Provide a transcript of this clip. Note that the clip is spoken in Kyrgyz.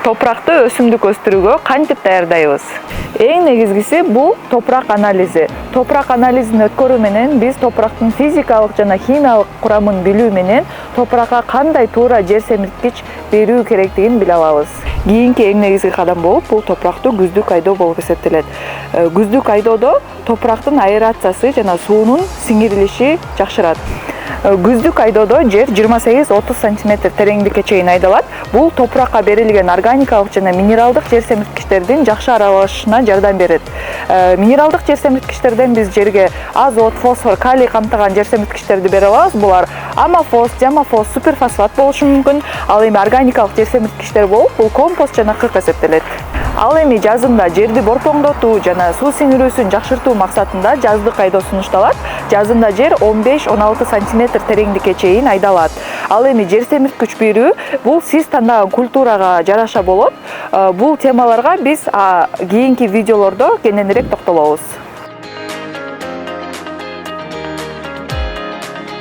топуракты өсүмдүк өстүрүүгө кантип даярдайбыз? Эң негизгиси бул топурак анализи. Топурак анализин өткөрүү менен биз топурактын физикалык жана химиялык курамын билүү менен топуракка кандай туура жер семирткич берүү керектигин биле алабыз. Кийинки эң негизги кадам болуп бул топуракты күздүк айдоо болуп эсептелет. Күздүк айдоодо топурактын аэрациясы жана суунун сиңирилиши жакшырат. Күздүк айдоодо жер 28-30 см тереңдикке чейин айдалат. Бул топуракка берилген органикалык жана минералдык жер семирткичтердин жакшы аралашышына жардам берет. Минералдык жер семирткичтерден биз жерге азот, фосфор, калий камтыган жер семирткичтерди бере алабыз. Булар амофос, диамофос, суперфосфат болушу мүмкүн. Ал эми органикалык жер семирткичтер болуп, бул компост жана кырк эсептелет. Ал эми жазында жерди борпоңдотуу жана суу сиңирүүсүн жакшыртуу максатында жаздык айдоо сунушталат. Жазында жер 15-16 см тереңдикке чейин айдалат. Ал эми жер семирткич берүү бул сиз тандаган культурага жараша болот. Бул темаларга биз кийинки видеолордо кененирээк токтолобуз.